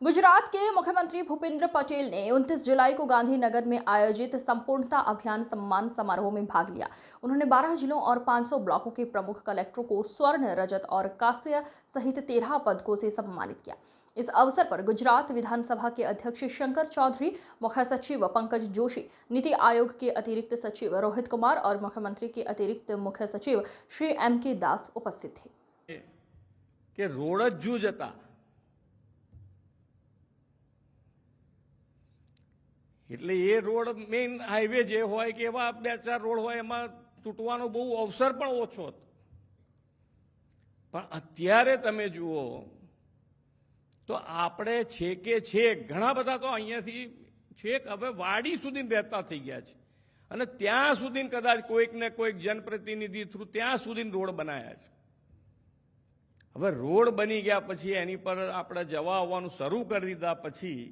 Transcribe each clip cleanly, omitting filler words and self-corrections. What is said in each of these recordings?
गुजरात के मुख्यमंत्री भूपेंद्र पटेल ने 29 जुलाई को गांधीनगर में आयोजित संपूर्णता अभियान सम्मान समारोह में भाग लिया। उन्होंने 12 जिलों और 500 ब्लॉकों के प्रमुख कलेक्टरों को स्वर्ण, रजत और कांस्य सहित 13 पदकों से सम्मानित किया। इस अवसर पर गुजरात विधानसभा के अध्यक्ष शंकर चौधरी, मुख्य सचिव पंकज जोशी, नीति आयोग के अतिरिक्त सचिव रोहित कुमार और मुख्यमंत्री के अतिरिक्त मुख्य सचिव श्री M.K. दास उपस्थित थे। कि रोड ज जूझ હતા એટલે એ રોડ મેઇન હાઈવે જે હોય કે એવા બે ચાર રોડ હોય એમાં તૂટવાનો બહુ અવસર પણ ઓછો હતો, પણ અત્યારે તમે જુઓ તો આપણે છેકે છેક ઘણા બધા તો અહીંયાથી છેક હવે વાડી સુધી રહેતા થઈ ગયા છે અને ત્યાં સુધી કદાચ કોઈક ને કોઈક જનપ્રતિનિધિ થ્રુ ત્યાં સુધી રોડ બનાવ્યા છે। હવે રોડ બની ગયા પછી એની પર આપણે જવા આવવાનું શરૂ કરી દીધા પછી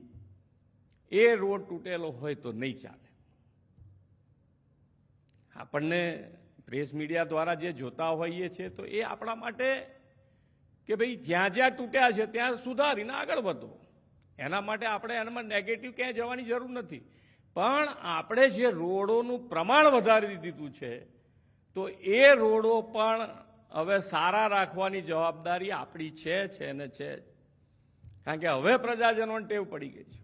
એ રોડ તૂટેલો હોય તો નહીં ચાલે। આપણને પ્રેસ મીડિયા દ્વારા જે જોતા હોઈએ છીએ તો એ આપણા માટે કે ભાઈ જ્યાં જ્યાં તૂટ્યા છે ત્યાં સુધારીને આગળ વધો, એના માટે આપણે એનામાં નેગેટિવ ક્યાંય જવાની જરૂર નથી, પણ આપણે જે રોડોનું પ્રમાણ વધારી દીધું છે તો એ રોડો પણ હવે સારા રાખવાની જવાબદારી આપણી છે ને છે, કારણ કે હવે પ્રજાજનોને ટેવ પડી ગઈ છે।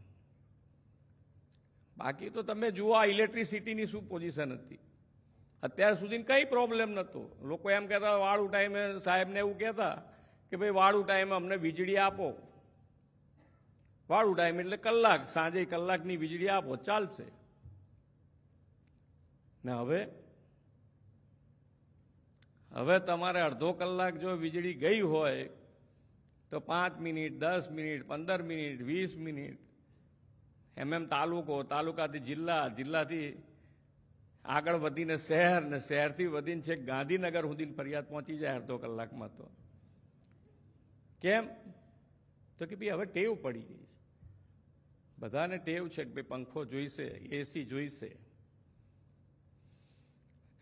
બાકી તો તમે જુઓ આ ઇલેક્ટ્રિસિટીની શું પોઝિશન હતી, અત્યાર સુધી કંઈ પ્રોબ્લેમ નહોતો। લોકો એમ કહેતા વાળું ટાઈમે સાહેબને એવું કહેતા કે ભાઈ વાળું ટાઈમે અમને વીજળી આપો, વાળું ટાઈમ એટલે કલાક, સાંજે કલાકની વીજળી આપો ચાલશે ને હવે તમારે અડધો કલાક જો વીજળી ગઈ હોય તો 5 મિનિટ, 10 મિનિટ, 15 મિનિટ, 20 મિનિટ એમ તાલુકો, તાલુકાથી જિલ્લા, જિલ્લાથી આગળ વધીને શહેર ને શહેરથી વધીને છેક ગાંધીનગર સુધી ફરિયાદ પહોંચી જાય અડધો કલાકમાં। તો કેમ? તો કે ભાઈ હવે ટેવ પડી ગઈ છે, બધાને ટેવ છે કે ભાઈ પંખો જોઈશે, એસી જોઈશે,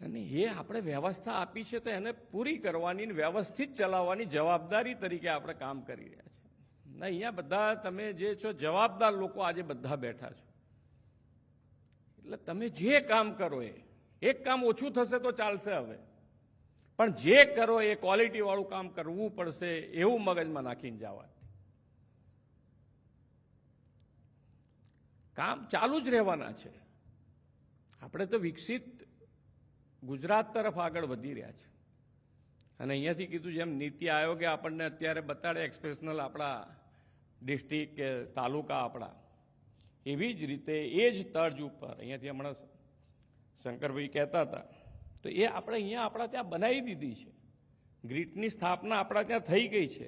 અને એ આપણે વ્યવસ્થા આપી છે તો એને પૂરી કરવાની, વ્યવસ્થિત ચલાવવાની જવાબદારી તરીકે આપણે કામ કરી રહ્યા છીએ। ના, અહીંયા બધા તમે જે છો જવાબદાર લોકો આજે બધા બેઠા છો, એટલે તમે જે કામ કરો એ એક કામ ઓછું થશે તો ચાલશે હવે, પણ જે કરો એ ક્વોલિટી વાળું કામ કરવું પડશે એવું મગજમાં નાખીને જવા। કામ ચાલુ જ રહેવાના છે। આપણે તો વિકસિત ગુજરાત તરફ આગળ વધી રહ્યા છે, અને અહીંયાથી કીધું જેમ નીતિ આયોગે આપણને અત્યારે બતાડે એક્સપ્રેશનલ આપણા ડિસ્ટ્રિક્ટ કે તાલુકા આપણા, એવી જ રીતે એ જ તર્જ ઉપર અહીંયાથી હમણાં શંકરભાઈ કહેતા હતા તો એ આપણે અહીંયા આપણા ત્યાં બનાવી દીધી છે। ગ્રીડની સ્થાપના આપણા ત્યાં થઈ ગઈ છે,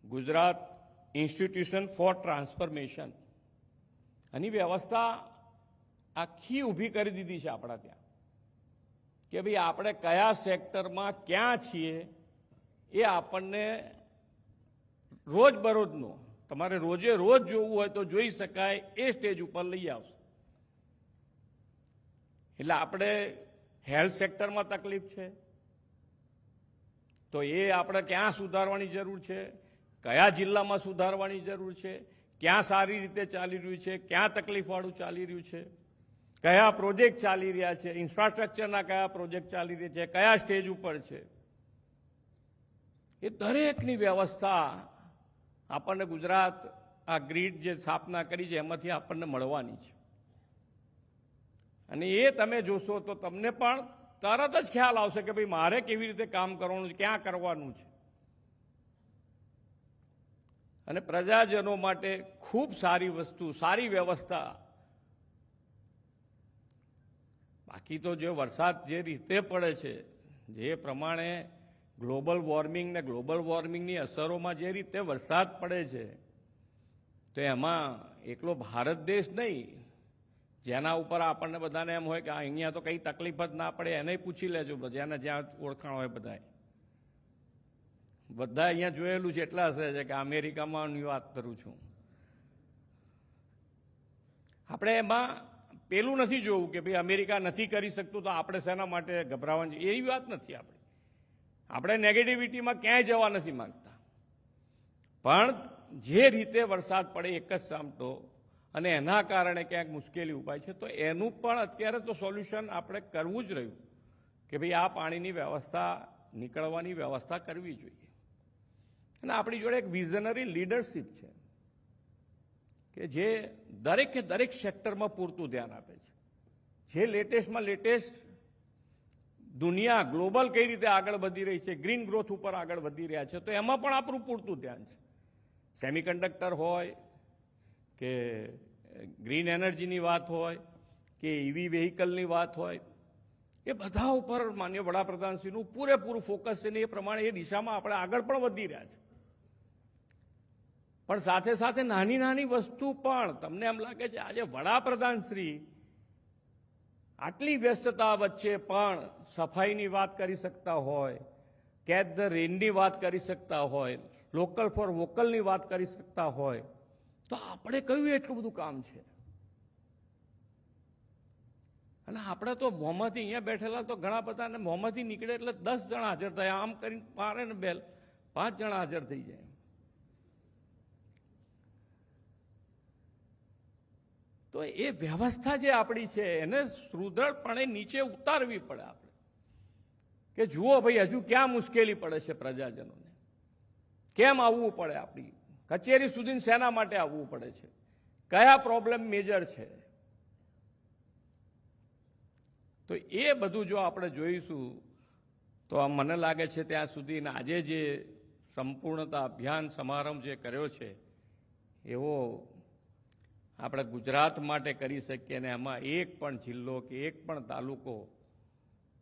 ગુજરાત ઇન્સ્ટિટ્યુશન ફોર ટ્રાન્સફોર્મેશન, આની વ્યવસ્થા આખી ઊભી કરી દીધી છે આપણા ત્યાં કે ભાઈ આપણે કયા સેક્ટરમાં ક્યાં છીએ એ આપણને રોજબરોજનો તમારે રોજે રોજ જોવું હોય તો જોઈ શકાય એ સ્ટેજ ઉપર લઈ આવશે। એટલે આપણે હેલ્થ સેક્ટરમાં તકલીફ છે તો એ આપણે ક્યાં સુધારવાની જરૂર છે, કયા જિલ્લામાં સુધારવાની જરૂર છે, ક્યાં સારી રીતે ચાલી રહ્યું છે, ક્યાં તકલીફવાળું ચાલી રહ્યું છે, કયા પ્રોજેક્ટ ચાલી રહ્યા છે, ઇન્ફ્રાસ્ટ્રક્ચરના કયા પ્રોજેક્ટ ચાલી રહ્યા છે, કયા સ્ટેજ ઉપર છે, એ દરેકની વ્યવસ્થા આપણને ગુજરાત આ ગ્રીડ જે સ્થાપના કરી છે એમાંથી આપણને મળવાની છે। અને એ તમે જોશો તો તમને પણ તરત જ ખ્યાલ આવશે કે ભાઈ મારે કેવી રીતે કામ કરવાનું છે, ક્યાં કરવાનું છે, અને પ્રજાજનો માટે ખૂબ સારી વસ્તુ, સારી વ્યવસ્થા। બાકી તો જો વરસાદ જે રીતે પડે છે, જે પ્રમાણે ગ્લોબલ વોર્મિંગ ને ગ્લોબલ વોર્મિંગની અસરોમાં જે રીતે વરસાદ પડે છે તો એમાં એકલો ભારત દેશ નહીં, જેના ઉપર આપણને બધાને એમ હોય કે અહીંયા તો કંઈ તકલીફ જ ના પડે એને પૂછી લેજો, જેને જ્યાં ઓળખાણ હોય બધા અહીંયા જોયેલું છે એટલા હશે છે કે અમેરિકામાં વાત કરું છું। આપણે એમાં પેલું નથી જોવું કે ભાઈ અમેરિકા નથી કરી શકતું તો આપણે શેના માટે ગભરાવાની, એવી વાત નથી। આપણે નેગેટિવિટીમાં ક્યાંય જવા નથી માંગતા, પણ જે રીતે વરસાદ પડે એક જ સામટો અને એના કારણે ક્યાંક મુશ્કેલી ઉપાય છે, તો એનું પણ અત્યારે તો સોલ્યુશન આપણે કરવું જ રહ્યું કે ભાઈ આ પાણીની વ્યવસ્થા નીકળવાની વ્યવસ્થા કરવી જોઈએ. અને આપણી જોડે એક વિઝનરી લીડરશિપ છે કે જે દરેકે દરેક સેક્ટરમાં પૂરતું ધ્યાન આપે છે. જે લેટેસ્ટમાં લેટેસ્ટ દુનિયા ગ્લોબલ કઈ રીતે આગળ વધી રહી છે, ગ્રીન ગ્રોથ ઉપર આગળ વધી રહ્યા છે, તો એમાં પણ આપણું પૂરતું ધ્યાન છે. સેમિકન્ડક્ટર હોય કે ગ્રીન એનર્જીની વાત હોય કે ઈવી વેહિકલની વાત હોય, એ બધા ઉપર માન્ય વડાપ્રધાનશ્રીનું પૂરેપૂરું ફોકસ છે ને એ પ્રમાણે એ દિશામાં આપણે આગળ પણ વધી રહ્યા છે. પણ સાથે સાથે નાની નાની વસ્તુ પણ તમને એમ લાગે છે આજે વડાપ્રધાનશ્રી આટલી વ્યસ્તતા વચ્ચે પણ સફાઈની વાત કરી શકતા હોય, કેચ ધ રેનની વાત કરી શકતા હોય, લોકલ ફોર વોકલની વાત કરી શકતા હોય, તો આપણે કયું એટલું બધું કામ છે. અને આપણે તો મોંમાંથી અહીંયા બેઠેલા તો ઘણા બધા ને મોંમાંથી નીકળે એટલે 10 જણા હાજર થાય, આમ કરીને મારે ને બેલ 5 જણા હાજર થઈ જાય. તો એ વ્યવસ્થા જે આપણી છે એને સુદૃઢપણે નીચે ઉતારવી પડે આપણે, કે જુઓ ભાઈ હજુ ક્યાં મુશ્કેલી પડે છે પ્રજાજનોને, કેમ આવવું પડે, આપણી કચેરી સુધી શેના માટે આવવું પડે છે, કયા પ્રોબ્લેમ મેજર છે. તો એ બધું જો આપણે જોઈશું તો મને લાગે છે ત્યાં સુધી આજે જે સંપૂર્ણતા અભિયાન સમારંભ જે કર્યો છે એવો આપણે ગુજરાત માટે કરી શકીએ. અને એમાં એક પણ જિલ્લો કે એક પણ તાલુકો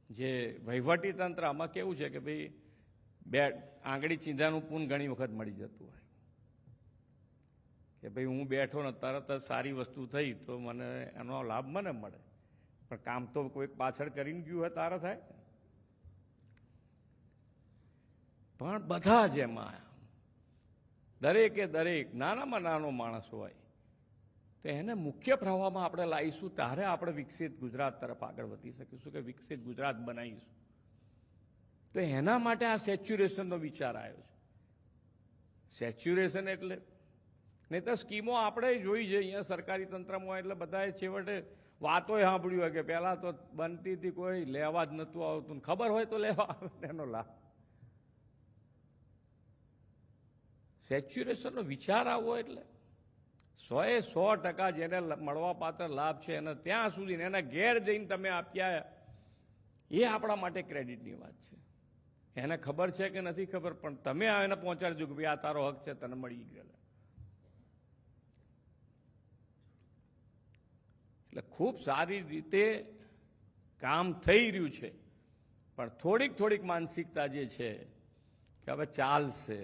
જે વહીવટી તંત્ર, આમાં કેવું છે કે ભાઈ બે આંગળી ચીંધાનું પૂન ઘણી વખત મળી જતું હોય કે ભાઈ હું બેઠો ને તરત જ સારી વસ્તુ થઈ તો મને એનો લાભ મને મળે, પણ કામ તો કોઈ પાછળ કરીને ગયું હોય તારે થાય. પણ બધા જ એમાં દરેકે દરેક નાનામાં નાનો માણસ હોય તો એને મુખ્ય પ્રવાહમાં આપણે લાવીશું, ત્યારે આપણે વિકસિત ગુજરાત તરફ આગળ વધી શકીશું, કે વિકસિત ગુજરાત બનાવીશું. તો એના માટે આ સેચ્યુરેશનનો વિચાર આવ્યો છે. સેચ્યુરેશન એટલે નહીં તો સ્કીમો આપણે જોઈ છે અહીંયા સરકારી તંત્રમાં, એટલે બધાએ છેવટે વાતોય સાંભળ્યું હોય કે પહેલાં તો બનતી હતી કોઈ લેવા જ નહોતું આવતું, ખબર હોય તો લેવા આવે એનો લાભ. સેચ્યુરેશનનો વિચાર આવવો એટલે 100% જેને મળવા પાત્ર લાભ છે એને ત્યાં સુધી એના ઘેર જઈને તમે આપ્યા, એ આપણા માટે ક્રેડિટની વાત છે. એને ખબર છે કે નથી ખબર, પણ તમે એને પહોંચાડજો કે ભાઈ આ તારો હક છે, તને મળી ગયેલો. એટલે ખૂબ સારી રીતે કામ થઈ રહ્યું છે, પણ થોડીક માનસિકતા જે છે કે હવે ચાલશે,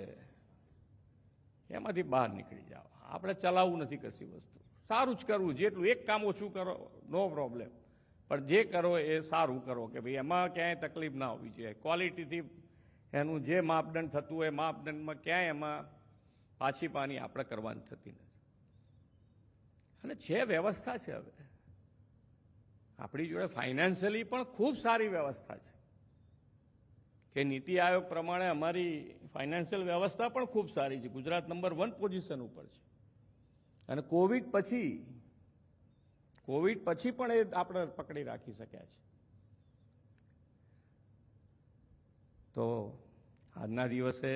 એમાંથી બહાર નીકળી જાઓ. આપણે ચલાવવું નથી કશી વસ્તુ, સારું જ કરવું, જેટલું એક કામ ઓછું કરો નો પ્રોબ્લેમ, પણ જે કરો એ સારું કરો, કે ભાઈ એમાં ક્યાંય તકલીફ ના હોવી જોઈએ. ક્વોલિટીથી એનું જે માપદંડ થતું હોય માપદંડમાં ક્યાંય એમાં પાછી પાની આપણે કરવાની થતી નથી. અને છે વ્યવસ્થા છે, હવે આપણી જોડે ફાઇનાન્શિયલી પણ ખૂબ સારી વ્યવસ્થા છે, કે નીતિ આયોગ પ્રમાણે અમારી ફાઇનાન્શિયલ વ્યવસ્થા પણ ખૂબ સારી છે. ગુજરાત નંબર 1 પોઝિશન ઉપર છે. અને કોવિડ પછી પણ એ આપણે પકડી રાખી શક્યા છે. તો આજના દિવસે